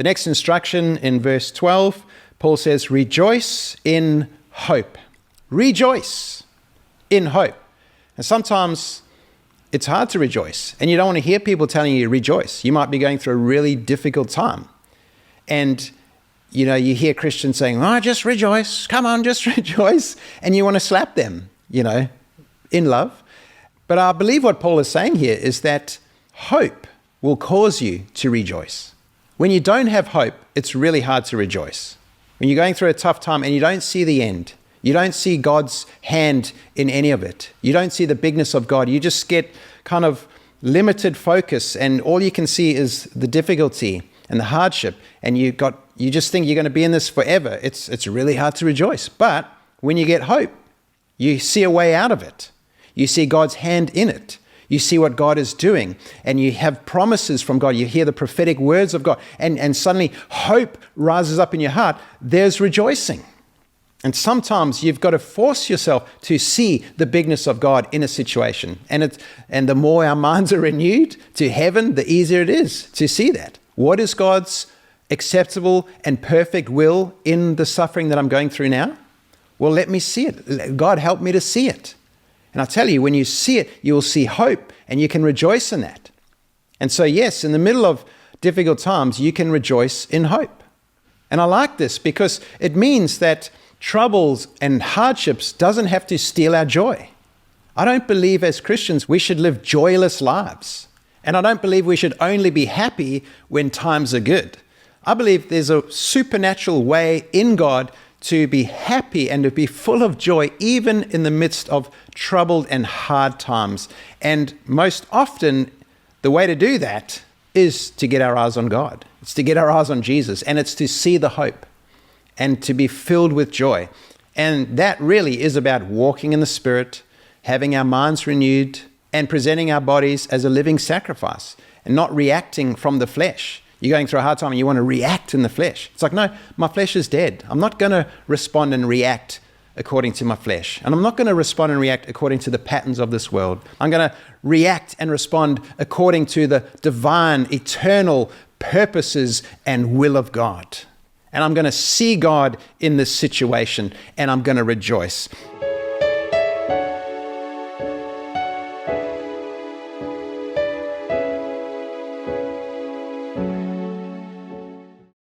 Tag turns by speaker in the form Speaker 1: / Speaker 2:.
Speaker 1: The next instruction in verse 12, Paul says, rejoice in hope. Rejoice in hope. And sometimes it's hard to rejoice, and you don't want to hear people telling you rejoice. You might be going through a really difficult time. And, you hear Christians saying, oh, just rejoice. Come on, just rejoice. And you want to slap them, in love. But I believe what Paul is saying here is that hope will cause you to rejoice. When you don't have hope, it's really hard to rejoice. When you're going through a tough time and you don't see the end, you don't see God's hand in any of it, you don't see the bigness of God, you just get kind of limited focus, and all you can see is the difficulty and the hardship, and you just think you're going to be in this forever. It's really hard to rejoice. But when you get hope, you see a way out of it. You see God's hand in it. You see what God is doing, and you have promises from God. You hear the prophetic words of God, and suddenly hope rises up in your heart. There's rejoicing. And sometimes you've got to force yourself to see the bigness of God in a situation. And the more our minds are renewed to heaven, the easier it is to see that. What is God's acceptable and perfect will in the suffering that I'm going through now? Well, let me see it. God, help me to see it. And I tell you, when you see it, you will see hope, and you can rejoice in that. And so, yes, in the middle of difficult times, you can rejoice in hope. And I like this because it means that troubles and hardships doesn't have to steal our joy. I don't believe as Christians we should live joyless lives. And I don't believe we should only be happy when times are good. I believe there's a supernatural way in God to be happy and to be full of joy, even in the midst of troubled and hard times. And most often, the way to do that is to get our eyes on God. It's to get our eyes on Jesus, and it's to see the hope and to be filled with joy. And that really is about walking in the Spirit, having our minds renewed, and presenting our bodies as a living sacrifice, and not reacting from the flesh. You're going through a hard time and you want to react in the flesh. It's like, no, my flesh is dead. I'm not going to respond and react according to my flesh. And I'm not going to respond and react according to the patterns of this world. I'm going to react and respond according to the divine, eternal purposes and will of God. And I'm going to see God in this situation, and I'm going to rejoice.